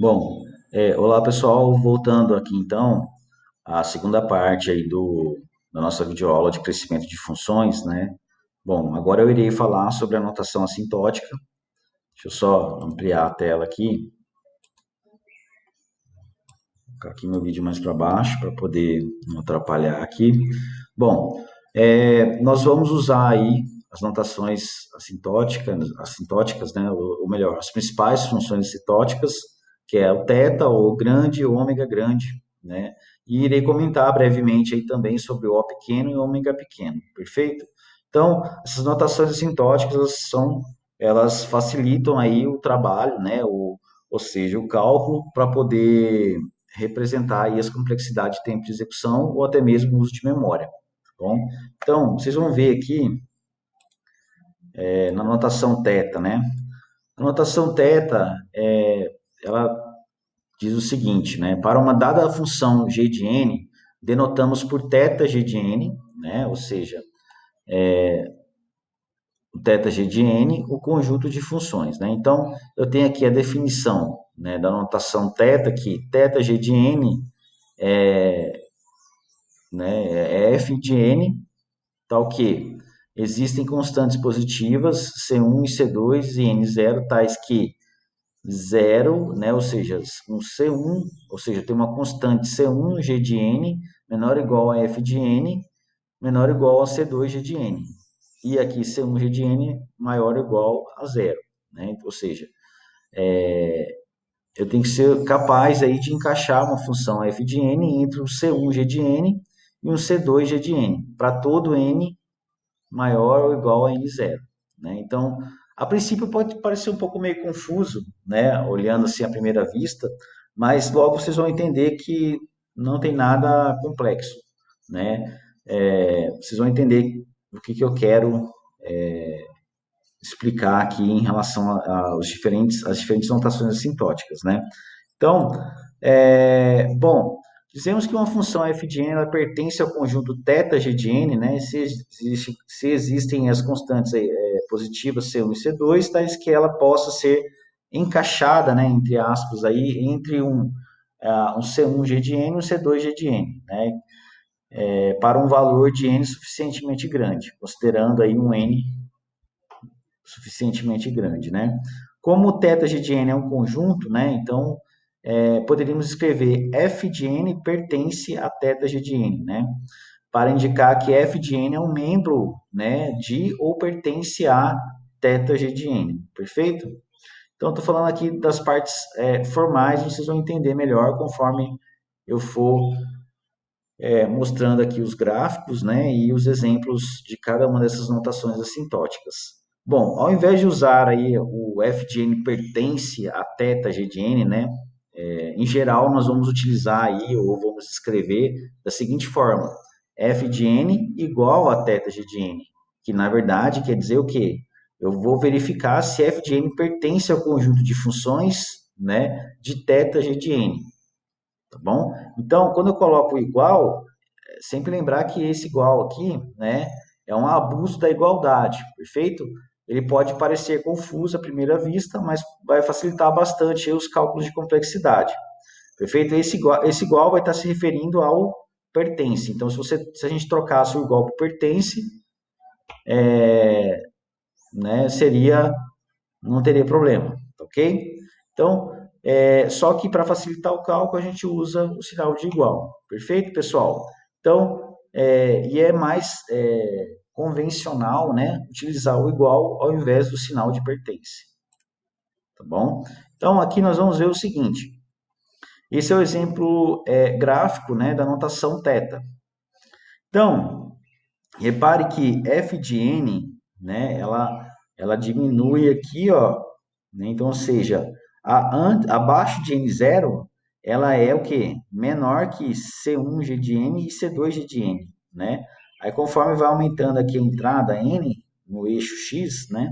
Bom, olá pessoal, voltando aqui então à segunda parte aí da nossa videoaula de crescimento de funções, né? Bom, agora eu irei falar sobre a notação assintótica. Deixa eu só ampliar a tela aqui, colocar aqui meu vídeo mais para baixo para poder não atrapalhar aqui. Bom, nós vamos usar aí as notações assintóticas, né? Ou melhor, as principais funções assintóticas, que é o θ, o grande e o ômega grande, né? E irei comentar brevemente aí também sobre o O pequeno e o ômega pequeno, perfeito? Então, essas notações assintóticas, elas facilitam aí o trabalho, né? Ou seja, o cálculo para poder representar aí as complexidades de tempo de execução ou até mesmo o uso de memória. Tá bom? Então, vocês vão ver aqui na notação θ, né? A notação θ, ela diz o seguinte, né? Para uma dada função g de n, denotamos por θg de n, né? Ou seja, o θg de n, o conjunto de funções, né? Então, eu tenho aqui a definição, né, da notação θ, que θg de n é f de n, tal que existem constantes positivas C1 e C2 e N0, tais que zero, né, ou seja, um C1, ou seja, tem uma constante C1 G de N menor ou igual a F de N menor ou igual a C2 G de N. E aqui C1 G de N maior ou igual a zero, né? Ou seja, eu tenho que ser capaz aí de encaixar uma função f de n entre um C1 G de N e um C2 G de N, para todo N maior ou igual a n0, né? Então, a princípio pode parecer um pouco meio confuso, né, olhando assim à primeira vista, mas logo vocês vão entender que não tem nada complexo, né? Vocês vão entender o que eu quero explicar aqui em relação às diferentes notações assintóticas, né? Então, bom, dizemos que uma função f de n ela pertence ao conjunto θg de n, né? Se existem as constantes positivas C1 e C2, tais que ela possa ser encaixada, né, entre aspas, aí, entre um C1G de n e um C2G de n, né? Para um valor de n suficientemente grande, considerando aí um n suficientemente grande, né? Como o θg de n é um conjunto, né? Então, poderíamos escrever f de n pertence a θg de n, né? Para indicar que f de n é um membro, né, de ou pertence a θg de n, perfeito? Então, estou falando aqui das partes formais, vocês vão entender melhor conforme eu for mostrando aqui os gráficos, né, e os exemplos de cada uma dessas notações assintóticas. Bom, ao invés de usar aí o f de n pertence a θg de n, né, em geral nós vamos utilizar aí, ou vamos escrever da seguinte forma: f de n igual a θg de n, que na verdade quer dizer o quê? Eu vou verificar se f de n pertence ao conjunto de funções, né, de θg de n, tá bom? Então, quando eu coloco igual, sempre lembrar que esse igual aqui, né, é um abuso da igualdade, perfeito? Ele pode parecer confuso à primeira vista, mas vai facilitar bastante os cálculos de complexidade, perfeito? Esse igual vai estar se referindo ao pertence. Então, se a gente trocasse o igual para pertence, né, não teria problema, ok? Então, só que para facilitar o cálculo, a gente usa o sinal de igual. Perfeito, pessoal? Então, e é mais convencional, né, utilizar o igual ao invés do sinal de pertence. Tá bom? Então, aqui nós vamos ver o seguinte. Esse é o exemplo gráfico, né, da notação θ. Então, repare que f de n, né, ela diminui aqui, ó, né? Então, ou seja, abaixo de n0, ela é o quê? Menor que C1G de n e C2G de n, né? Aí, conforme vai aumentando aqui a entrada n, no eixo x, né?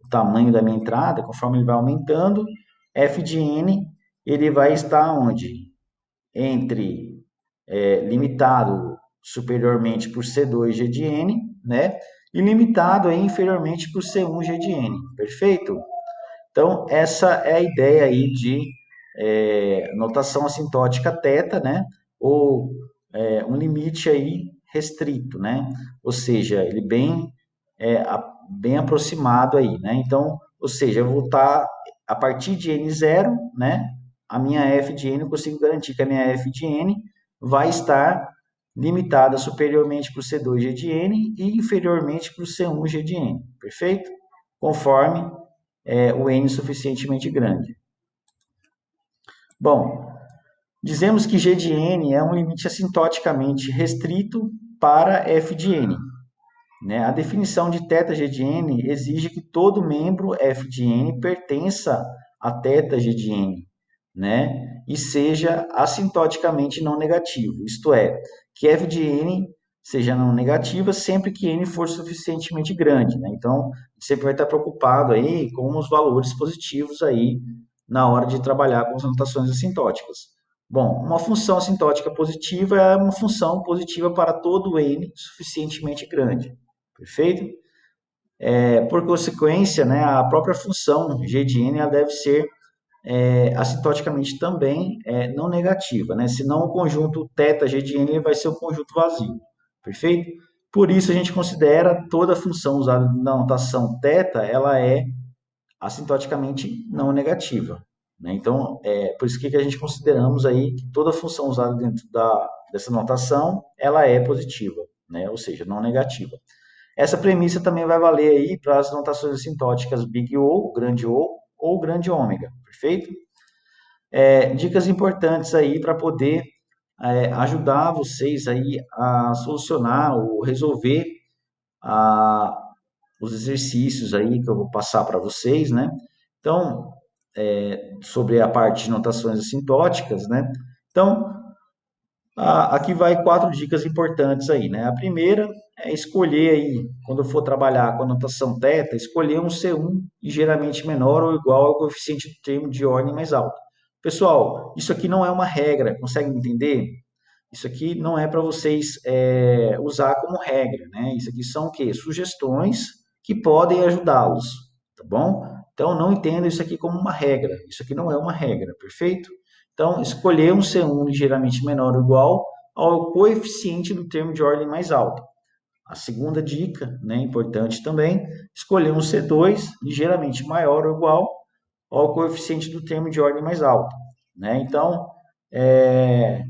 O tamanho da minha entrada, conforme ele vai aumentando, f de n, ele vai estar onde? Entre limitado superiormente por C2G de n, né? E limitado aí inferiormente por C1G de n, perfeito? Então, essa é a ideia aí notação assintótica θ, né? Ou um limite aí restrito, né? Ou seja, ele bem aproximado aí, né? Então, ou seja, eu vou estar a partir de n0, né? A minha f de n, eu consigo garantir que a minha f de n vai estar limitada superiormente para o C2G de n e inferiormente para o C1G de n, perfeito? Conforme o n suficientemente grande. Bom, dizemos que G de n é um limite assintoticamente restrito para f de n. Né? A definição de θg de n exige que todo membro f de n pertença a θg de n, né? E seja assintoticamente não negativo, isto é, que f de n seja não negativa sempre que n for suficientemente grande, né? Então, sempre vai estar preocupado aí com os valores positivos aí na hora de trabalhar com as notações assintóticas. Bom, uma função assintótica positiva é uma função positiva para todo n suficientemente grande. Perfeito? Por consequência, né, a própria função g de n ela deve ser assintoticamente também não negativa, né? Senão o conjunto θg de n ele vai ser um conjunto vazio. Perfeito? Por isso a gente considera toda função usada na notação θ, ela é assintoticamente não negativa. Né? Então, por isso que a gente consideramos aí que toda função usada dentro dessa notação, ela é positiva, né? Ou seja, não negativa. Essa premissa também vai valer aí para as notações assintóticas Big O, grande O ou grande ômega, perfeito? Dicas importantes aí para poder ajudar vocês aí a solucionar ou resolver a, os exercícios aí que eu vou passar para vocês, né? Então, sobre a parte de notações assintóticas, né? Então, aqui vai 4 dicas importantes aí, né? A primeira é escolher aí, quando for trabalhar com a notação θ, escolher um C1 ligeiramente menor ou igual ao coeficiente do termo de ordem mais alta. Pessoal, isso aqui não é uma regra, conseguem entender? Isso aqui não é para vocês usar como regra, né? Isso aqui são o quê? Sugestões que podem ajudá-los, tá bom? Então, não entenda isso aqui como uma regra. Isso aqui não é uma regra, perfeito? Então, escolher um C1 ligeiramente menor ou igual ao coeficiente do termo de ordem mais alta. A segunda dica, né, importante também, escolher um C2 ligeiramente maior ou igual ao coeficiente do termo de ordem mais alta. Né? Então, é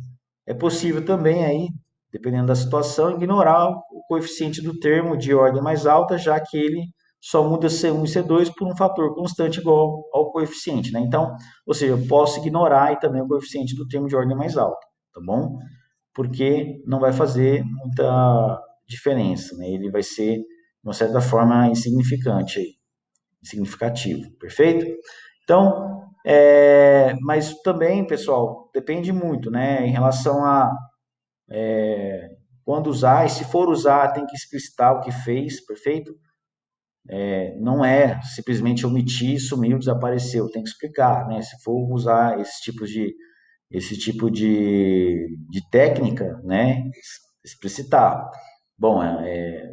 possível também aí, dependendo da situação, ignorar o coeficiente do termo de ordem mais alta, já que ele só muda C1 e C2 por um fator constante igual ao coeficiente, né? Então, ou seja, eu posso ignorar aí também o coeficiente do termo de ordem mais alta, tá bom? Porque não vai fazer muita diferença, né? Ele vai ser, de uma certa forma, insignificante aí, significativo, perfeito? Então, mas também, pessoal, depende muito, né? Em relação a quando usar, e se for usar, tem que explicitar o que fez, perfeito? Não é simplesmente omitir, sumiu, desapareceu, tem que explicar, né? Se for usar esse tipo de técnica, né? Explicitar. Bom,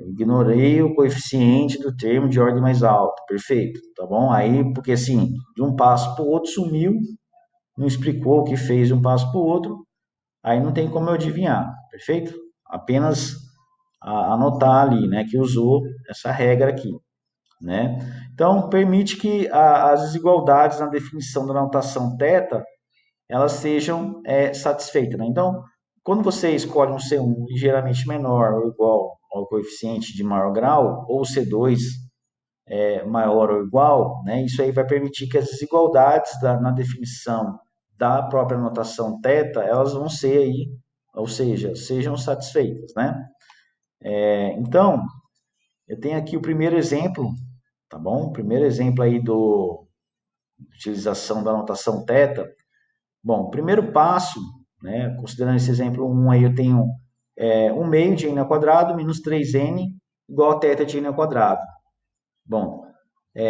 ignorei o coeficiente do termo de ordem mais alta, perfeito, tá bom? Aí, porque assim, de um passo para o outro sumiu, não explicou o que fez de um passo para o outro, aí não tem como eu adivinhar, perfeito? Apenas anotar ali, né, que usou essa regra aqui, né? Então, permite que as desigualdades na definição da notação θ, elas sejam satisfeitas, né? Então, quando você escolhe um C1 ligeiramente menor ou igual ao coeficiente de maior grau, ou C2 maior ou igual, né? Isso aí vai permitir que as desigualdades na definição da própria notação θ, elas vão ser aí, ou seja, sejam satisfeitas, né? Então, eu tenho aqui o primeiro exemplo, tá bom? O primeiro exemplo aí de utilização da notação θ. Bom, primeiro passo, né? Considerando esse exemplo 1 aí, eu tenho 1 meio de n ao quadrado menos 3n igual a θ de n ao quadrado. Bom,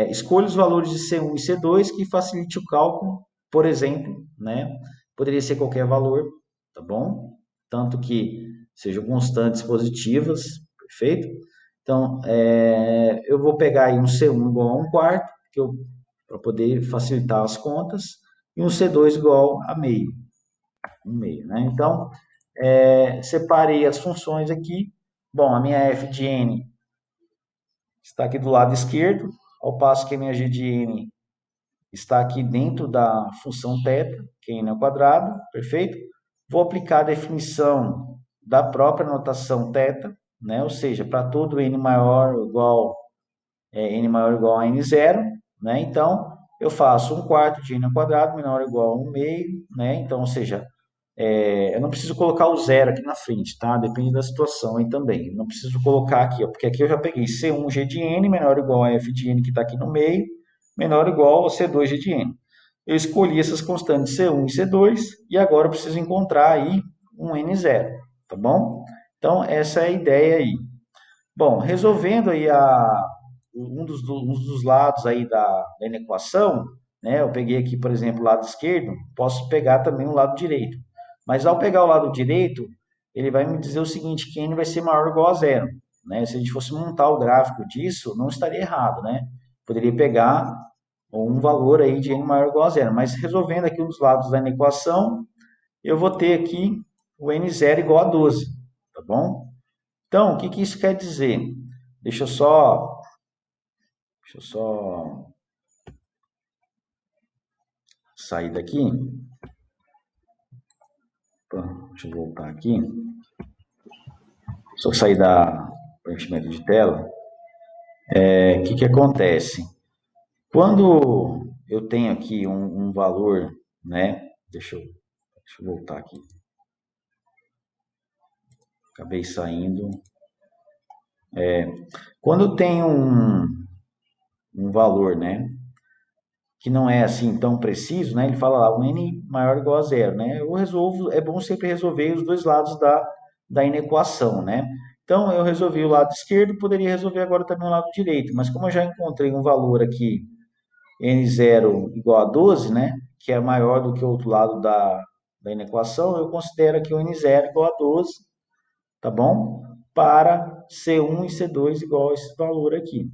escolha os valores de C1 e C2 que facilite o cálculo, por exemplo, né? Poderia ser qualquer valor, tá bom? Tanto que sejam constantes positivas, perfeito? Então, eu vou pegar aí um C1 igual a 1 quarto, para poder facilitar as contas, e um C2 igual a meio, 1/2, né? Então, separei as funções aqui. Bom, a minha f de n está aqui do lado esquerdo, ao passo que a minha g de n está aqui dentro da função θ, que é n ao quadrado, perfeito? Vou aplicar a definição da própria notação θ, né? Ou seja, para todo n maior ou igual, n maior ou igual a n0, né? Então, eu faço 1/4 de n ao quadrado menor ou igual a 1/2, né? Então, ou seja, eu não preciso colocar o zero aqui na frente, tá? Depende da situação aí também. Não preciso colocar aqui, ó, porque aqui eu já peguei C1 G de N menor ou igual a F de N que está aqui no meio, menor ou igual a C2 G de N. Eu escolhi essas constantes C1 e C2 e agora eu preciso encontrar aí um N0, tá bom? Então, essa é a ideia aí. Bom, resolvendo aí um dos lados aí da equação, né? Eu peguei aqui, por exemplo, o lado esquerdo, posso pegar também o lado direito. Mas ao pegar o lado direito, ele vai me dizer o seguinte, que n vai ser maior ou igual a zero, né? Se a gente fosse montar o gráfico disso, não estaria errado, né? Poderia pegar um valor aí de n maior ou igual a zero, mas resolvendo aqui um dos lados da equação, eu vou ter aqui o n0 igual a 12, tá bom? Então, o que que isso quer dizer? Deixa eu só sair daqui. Deixa eu voltar aqui. Só sair da preenchimento de tela. O que que acontece? Quando eu tenho aqui um valor, né? Deixa eu voltar aqui. Acabei saindo. Quando eu tenho um valor, né? Que não é assim tão preciso, né? Ele fala lá, um n maior ou igual a zero, né? Eu resolvo, é bom sempre resolver os dois lados da inequação, né? Então, eu resolvi o lado esquerdo, poderia resolver agora também o lado direito, mas como eu já encontrei um valor aqui, n0 igual a 12, né? Que é maior do que o outro lado da inequação, eu considero aqui o n0 igual a 12, tá bom? Para C1 e C2 igual a esse valor aqui.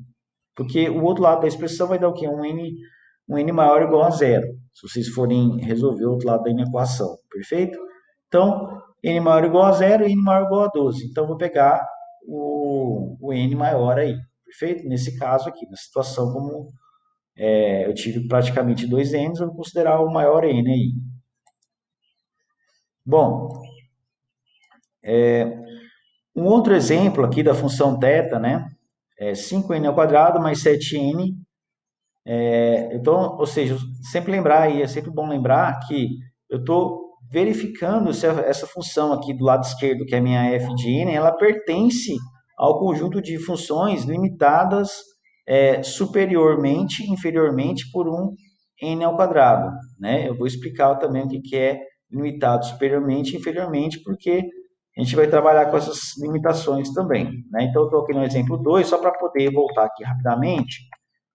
Porque o outro lado da expressão vai dar o quê? Um n maior ou igual a zero, se vocês forem resolver o outro lado da equação, perfeito? Então, n maior ou igual a zero e n maior ou igual a 12. Então, eu vou pegar o n maior aí, perfeito? Nesse caso aqui, na situação como eu tive praticamente dois n's, eu vou considerar o maior n aí. Bom, um outro exemplo aqui da função θ, né? É 5n ao quadrado mais 7n. Então, ou seja, sempre lembrar aí, é sempre bom lembrar que eu estou verificando se essa função aqui do lado esquerdo, que é a minha f de n, ela pertence ao conjunto de funções limitadas superiormente, inferiormente por um n ao quadrado, né? Eu vou explicar também o que é limitado superiormente e inferiormente, porque a gente vai trabalhar com essas limitações também, né? Então, eu estou aqui no exemplo 2, só para poder voltar aqui rapidamente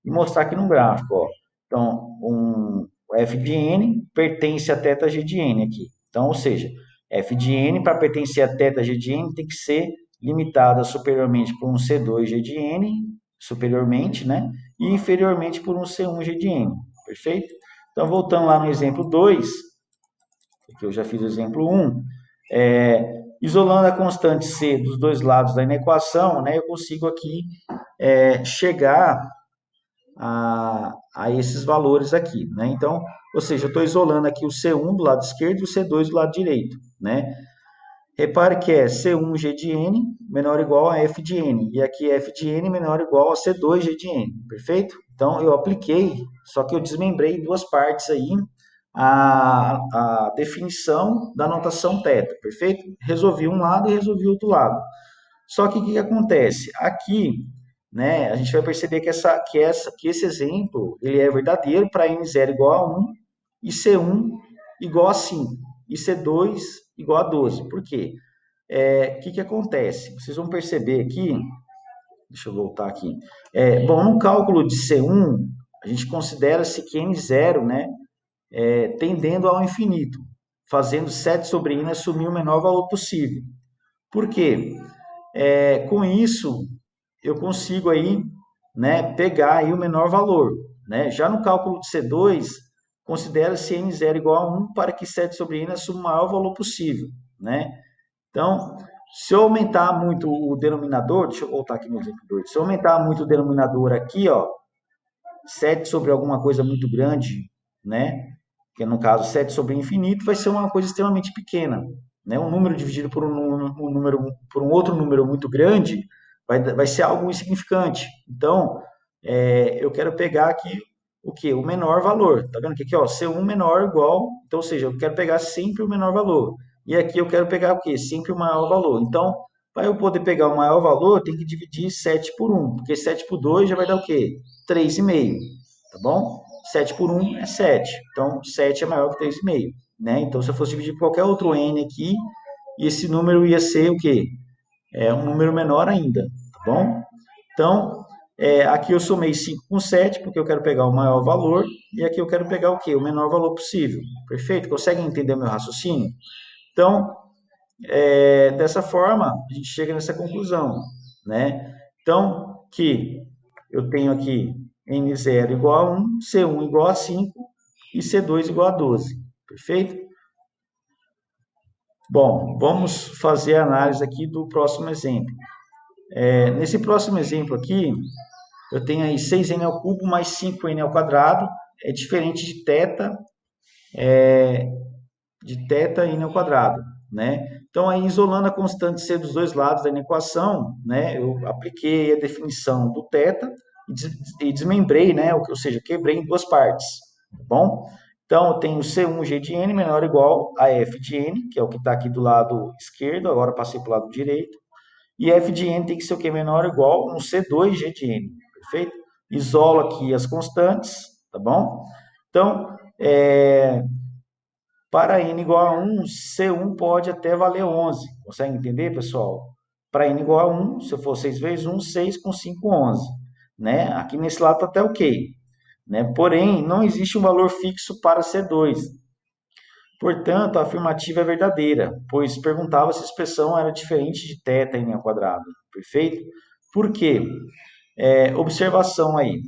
e mostrar aqui no gráfico, ó. Então, o f de n pertence a θg de n aqui. Então, ou seja, f de n para pertencer a θg de n tem que ser limitada superiormente por um C2g de n, superiormente, né? E inferiormente por um C1g de n, perfeito? Então, voltando lá no exemplo 2, que eu já fiz o exemplo 1, isolando a constante c dos dois lados da inequação, né, eu consigo aqui chegar a esses valores aqui, né? Então, ou seja, eu estou isolando aqui o C1 do lado esquerdo e o C2 do lado direito, né? Repare que é C1G de N menor ou igual a F de N, e aqui F de N menor ou igual a C2G de N, perfeito? Então, eu apliquei, só que eu desmembrei em duas partes aí a definição da notação θ, perfeito? Resolvi um lado e resolvi o outro lado. Só que o que acontece? Aqui, né, a gente vai perceber que esse exemplo ele é verdadeiro para n0 igual a 1 e C1 igual a 5 e C2 igual a 12. Por quê? O que acontece? Vocês vão perceber aqui, deixa eu voltar aqui. Bom, no cálculo de C1, a gente considera-se que n0, né, tendendo ao infinito, fazendo 7 sobre n assumir o menor valor possível. Por quê? Com isso, eu consigo aí, né, pegar aí o menor valor, né? Já no cálculo de C2, considera-se n0 igual a 1 para que 7 sobre n assuma o maior valor possível, né? Então, se eu aumentar muito o denominador, deixa eu voltar aqui no exemplo 2, se eu aumentar muito o denominador aqui, ó, 7 sobre alguma coisa muito grande, né? Que no caso 7 sobre infinito vai ser uma coisa extremamente pequena, né? Um número dividido por por um outro número muito grande vai ser algo insignificante. Então, eu quero pegar aqui o que? O menor valor. Tá vendo que aqui, ó, C1 menor ou igual, então, ou seja, eu quero pegar sempre o menor valor. E aqui eu quero pegar o quê? Sempre o maior valor. Então, para eu poder pegar o maior valor, eu tenho que dividir 7 por 1, porque 7 por 2 já vai dar o quê? 3,5, tá bom? 7 por 1 é 7, então 7 é maior que 3,5, né? Então, se eu fosse dividir por qualquer outro n aqui, esse número ia ser o quê? Um número menor ainda, tá bom? Então, aqui eu somei 5 com 7, porque eu quero pegar o maior valor, e aqui eu quero pegar o quê? O menor valor possível. Perfeito? Conseguem entender o meu raciocínio? Então, dessa forma, a gente chega nessa conclusão, né? Então, que eu tenho aqui N0 igual a 1, C1 igual a 5 e C2 igual a 12. Perfeito? Bom, vamos fazer a análise aqui do próximo exemplo. Nesse próximo exemplo aqui, eu tenho aí 6n ao cubo mais 5n ao quadrado, é diferente de teta n ao quadrado, né? Então, aí, isolando a constante c dos dois lados da equação, né, eu apliquei a definição do teta e desmembrei, né, ou seja, quebrei em duas partes, tá bom? Então, eu tenho C1g de n menor ou igual a f de n, que é o que está aqui do lado esquerdo, agora passei para o lado direito, e f de n tem que ser o que? Menor ou igual a um C2g de n, perfeito? Isolo aqui as constantes, tá bom? Então, para n igual a 1, C1 pode até valer 11. Consegue entender, pessoal? Para n igual a 1, se eu for 6 vezes 1, 6 com 5, 11. Né? Aqui nesse lado está até ok. Né? Porém, não existe um valor fixo para C2. Portanto, a afirmativa é verdadeira, pois perguntava se a expressão era diferente de θ n ao quadrado. Perfeito? Por quê? Observação aí.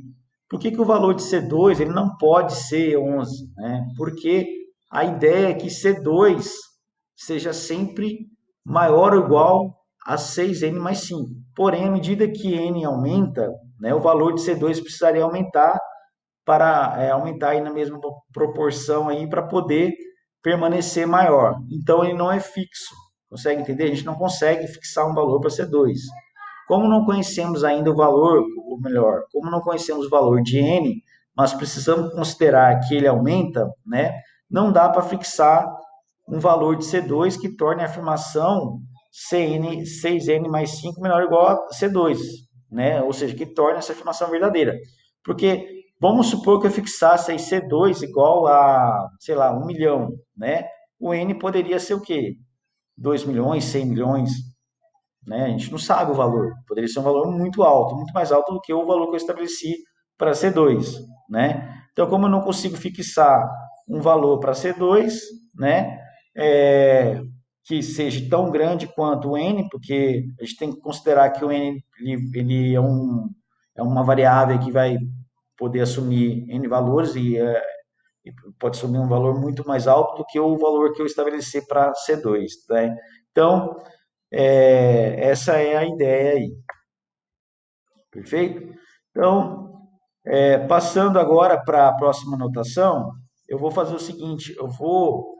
Por que o valor de C2 ele não pode ser 11? Né? Porque a ideia é que C2 seja sempre maior ou igual a 6n mais 5. Porém, à medida que n aumenta, né, o valor de C2 precisaria aumentar para aumentar aí na mesma proporção aí para poder permanecer maior. Então, ele não é fixo. Consegue entender? A gente não consegue fixar um valor para C2. Como não conhecemos ainda o valor, ou melhor, como não conhecemos o valor de n, mas precisamos considerar que ele aumenta, né? Não dá para fixar um valor de C2 que torne a afirmação CN, 6n mais 5 menor ou igual a C2, né? Ou seja, que torne essa afirmação verdadeira. Porque vamos supor que eu fixasse aí C2 igual a, sei lá, 1 milhão, né? O n poderia ser o quê? 2 milhões, 100 milhões, né? A gente não sabe o valor. Poderia ser um valor muito alto, muito mais alto do que o valor que eu estabeleci para C2, né? Então, como eu não consigo fixar um valor para C2, né? Que seja tão grande quanto o n, porque a gente tem que considerar que o n ele é uma variável que vai poder assumir n valores e pode assumir um valor muito mais alto do que o valor que eu estabeleci para C2, né? Então, essa é a ideia aí, perfeito? Então, passando agora para a próxima anotação, eu vou fazer o seguinte, eu vou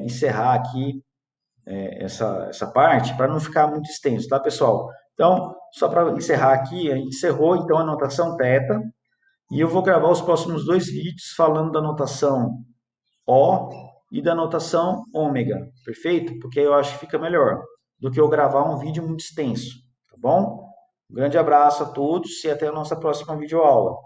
encerrar aqui essa parte para não ficar muito extenso, tá, pessoal? Então, só para encerrar aqui, a gente encerrou então a anotação θ, e eu vou gravar os próximos dois vídeos falando da anotação O e da notação ômega, perfeito? Porque eu acho que fica melhor do que eu gravar um vídeo muito extenso, tá bom? Um grande abraço a todos e até a nossa próxima videoaula.